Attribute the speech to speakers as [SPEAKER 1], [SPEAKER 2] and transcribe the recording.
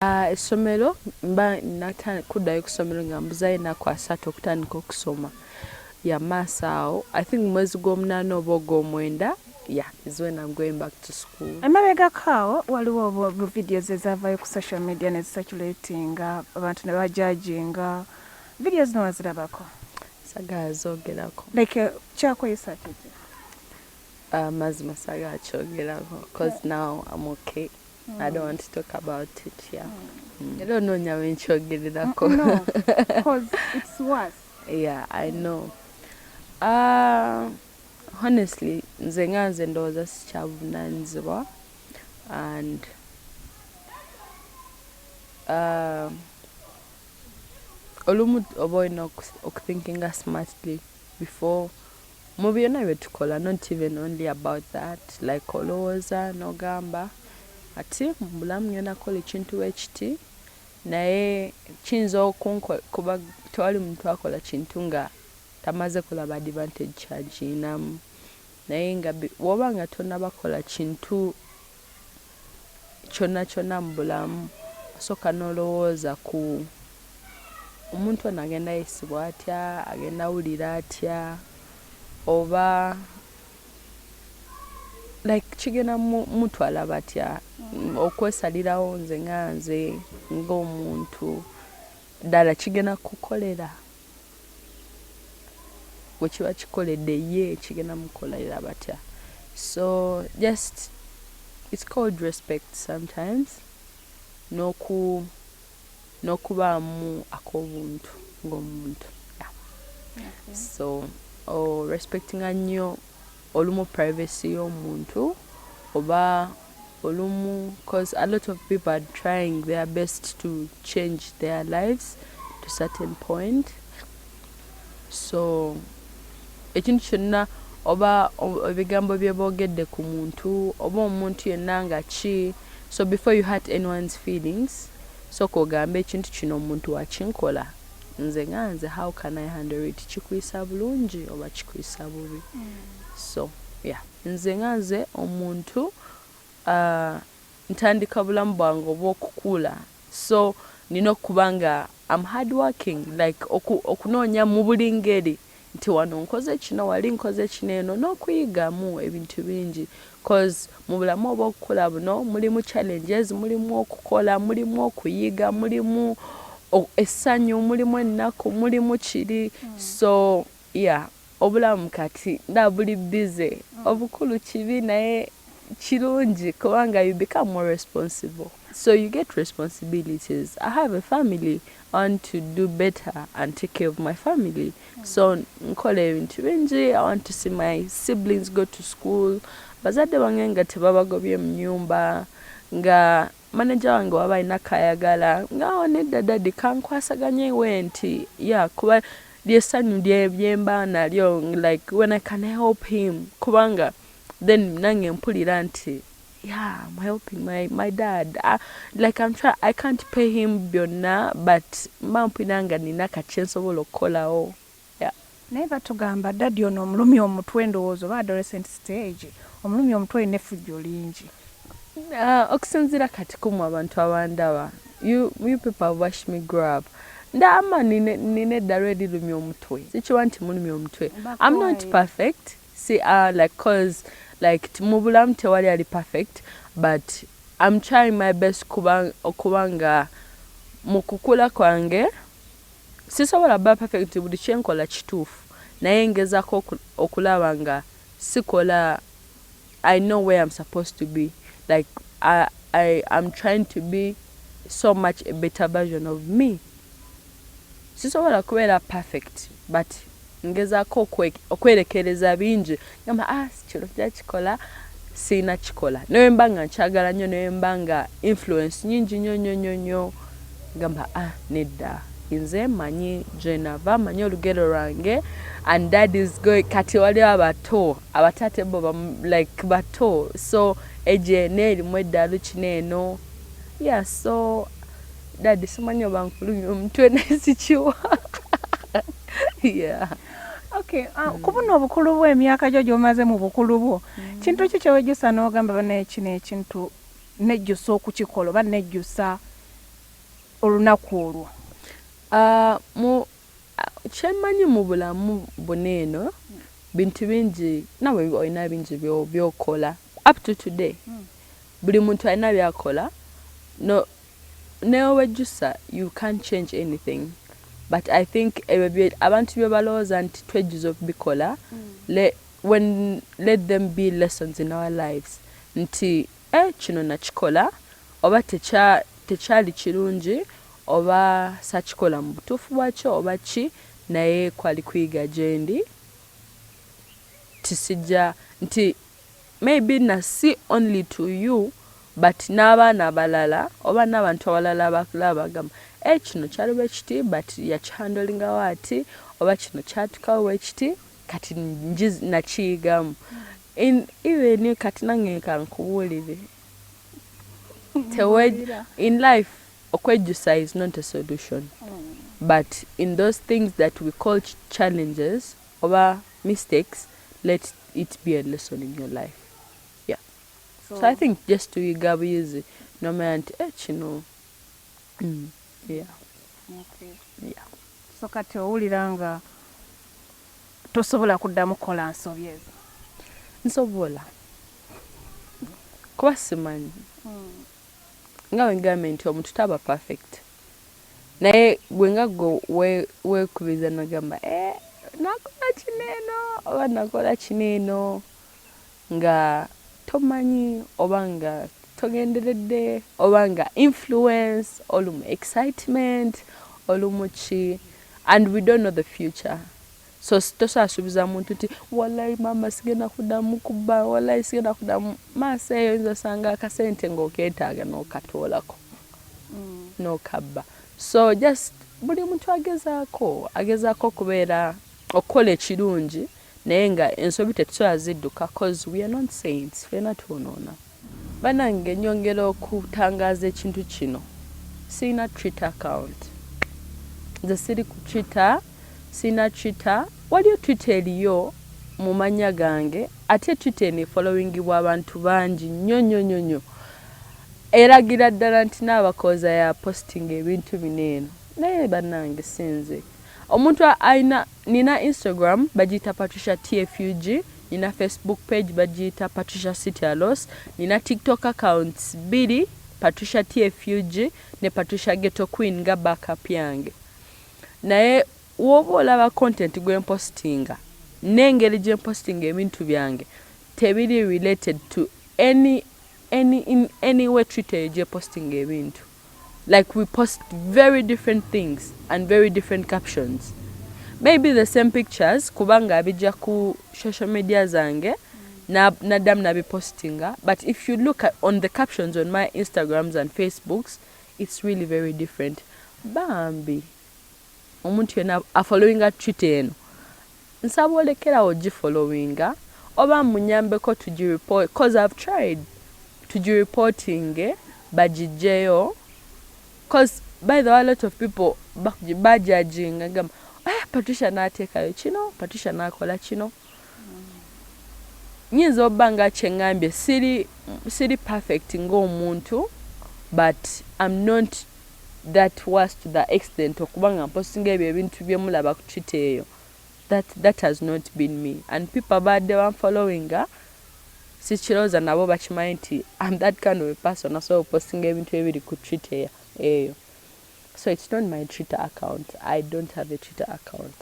[SPEAKER 1] Essomero mba kuddayo ku ssomero nga mbuzayo ennaku 3 okutandika okusoma. Maaso awo, I think mwezi gw'omunaana oba ogw'omwenda, is when I'm going back to school.
[SPEAKER 2] Emabega kaawo waliwo videos ezavayo ku social media ne zisaculatinga abantu ne bajajinga. Videos zino wazirabako?
[SPEAKER 1] Sagala zoogerako.
[SPEAKER 2] Like kyakweyisa kiki?
[SPEAKER 1] Mazima sagala kyogerako because now I'm okay. I don't want to talk about it, I don't know when nkyogererako.
[SPEAKER 2] No, because it's worse.
[SPEAKER 1] Yeah, I know. Honestly, nze nga nze ndowooza sikyavunaanyizibwa and olumu oba olina okuthinkinga smartly before mu byonna bye tukola, not even only about that, like olowooza n'ogamba ati mu bulamu ngenda kukola ekintu ekiti naye kiyinza okunkola kuba tewali muntu akola kintu nga tamaze kulaba advantage kyakiyinamu, naye nga woba nga tonnabakola kintu kyonna kyonna mu bulamu osooka n'olowooza ku omuntu ono agenda yesibwa atya, agenda awulira atya, oba like kigenda mutwala batya okwesalirawo nze nga nze ng'omuntu ddala kigenda kukolera bwe kiba kikoledde ye kigenda mukolera batya. So just it's called respect sometimes n'okubaamu ak'obuntu ng'omuntu. So respectinga nnyo olumu privacy y'omuntu oba olumu because a lot of people are trying their best to change their lives to a certain point. So ekintu kyonna oba ebigambo bye boogedde ku muntu oba omuntu yenna nga ki, so before you hurt anyone's feelings sooka ogambe ekintu kino omuntu wakinkola nze nga nze, how can I handle it, kikuyisa bulungi oba kikuyisa bubi. So nze nga nze omuntu ntandika bulamu bwange oba okukula, so nina okuba nga I'm hard working, like okunoonya mu buli ngeri nti wano nkoze kino wali nkoze kino eno n'okuyigamu ebintu bingi because mu bulamu oba okukula buno mulimu challenges, mulimu okukola, mulimu okuyiga, mulimu essanyu, mulimu ennaku, mulimu kiri. So obulamu kati ndabuli busy, obukulu kibi naye kirungi kubanga you become more responsible. So you get responsibilities. I have a family. I want to do better and take care of my family. So nkole ebintu bingi. I want to see my siblings go to school. Bazadde bange nga tebabagobye mu nnyumba, nga manager wange waba alina kayagala nga nedda daddy kankwasaganye we nti kuba lyessanyu lyemba nalyo, like when I can help him kubanga then nange mpulira nti I'm helping my dad. Like I can't pay him byonna but mpulira nga nina kakyensobola okukolawo.
[SPEAKER 2] Naye batugamba daddy ono omulumi omutwe ndowooza oba adolescent stage omulumi omutwe n'effujjo lingi.
[SPEAKER 1] Okusinziira kati kumu abantu abandaba, you people have watched me grow up. Ndama nine eddalo erirumya omutwe. Sikiwa nti mulumya omutwe. I'm not perfect. See, like cause like mu bulamu tewali ali perfect, but I'm trying my best okubanga mu kukula kwange sisobola ba perfect buli kyenkola kituufu naye ngezaako okulaba nga sikola. I know where I'm supposed to be. Like I'm trying to be so much a better version of me. Sisobola kubeera perfect but ngezaako okwerekereza bingi ngamba kino kikola siina kikola naye mba nga nkyagala nnyo naye mba nga influence nyingi nnyo ngamba nedda nze manyi jenava manyi olugero lwange and dad is going kati wali abato abatate bo like bato, so ejene erimu eddalu kino eno so dad simanyi oba nkulumya omutwe naye sikiwa.
[SPEAKER 2] Okay, kubuno obukulu bw'emyaka gyo gy'omaze mu bukulu bwo kintu ki kyewejjusa n'ogamba banaye kino ekintu nejjusa okukikola oba nejjusa olunaku olwo?
[SPEAKER 1] Kyemanyi mu bulamu buneeno bintu bingi nawe olina bingi byokola up to today. Buli muntu alina byakola. No, neowejjusa, you can't change anything. But I think abantu bye balowooza nti twejjuza okubikola, let them be lessons in our lives. Nti kino nakikola oba tekyali kirungi oba sakikola mu butuufu bwakyo oba ki, naye kwali kuyiga gyendi tisijja nti maybe nasi only to you, but n'abaana abalala oba n'abantu abalala abakulaba bagamba kino kyali bwe kiti but yakihandolinga waati oba kino kyatukawo bwe kiti kati nakiyigamu. Even kati nange kankubuulire in life okwejjusa is not a solution, but in those things that we call challenges or mistakes, let it be a lesson in your life. Yeah. So I think just to yiga buyizi no matter kino. Yeah.
[SPEAKER 2] Okay.
[SPEAKER 1] Yeah.
[SPEAKER 2] So kati owulira nga tosobola kuddamu kukola nsobya ezo?
[SPEAKER 1] Nsobola kuba simanyi. Nga wengambye nti omuntu taba perfect, naye gwe nga gwe weekubiza nagamba nakola kineeno oba nakola kineeno nga tomanyi oba nga togenderedde oba nga influence olumu excitement olumu ki, and we don't know the future. So tosasuubiza muntu nti wallahi mama sigenda kuddamu kubba, wallahi sigenda kuddamu. Maaso eyo oyinza osanga akasente ng'okeetaaga n'okatoolako n'okabba. So just buli muntu agezaako okubeera okukola ekirungi, naye nga ensobi tetusobola zidduka cause we are not saints, ffenna twonoona. Bannange nyongera okutangaaza ekintu kino, sirina Twitter account. Nze siri ku Twitter, sirina Twitter. Waliyo Twitter eriyo mu mannya gange, ate Twitter ne followingibwa abantu bangi nnyo. Eragira ddala nti n'abakoza ya posting ebintu bineeno. Naye bannange sinze. Omuntu nina Instagram bagiyita Patricia TFUG, nina Facebook page bagiyita Patricia Citialos, nina TikTok accounts 2, Patricia TFUG ne Patricia Ghetto Queen nga backup yange. Naye woba olaba content gwe postinga n'engeri gye postinga ebintu byange tebiri related to any way Twitter gye postinga ebintu. Like we post very different things and very different captions. Maybe the same pictures kubanga abijja ku social media zange nadam nabi postinga, but if you look on the captions on my Instagrams and Facebooks, it's really very different. Bambi omuntu yena afollowinga Twitter eno nsaba olekerawo gifollowinga oba munyambeko tugireport, cause I've tried tugireporting bagijjeyo, cause by the way a lot of people bajudging gamba Patricia nateekayo kino, Patricia nakola kino. Nyinza obanga kyengambye siri perfect ng'omuntu, but I'm not that worst to the extent okubanga posting ebyo ebintu bye mulaba ku Twitter eyo. That has not been me, and people badde banfollowinga sikiroza nabo bakimanyi nti I'm that kind of a person asobola posting ebintu ebiri ku Twitter eyo. So it's not my Twitter account. I don't have a Twitter account.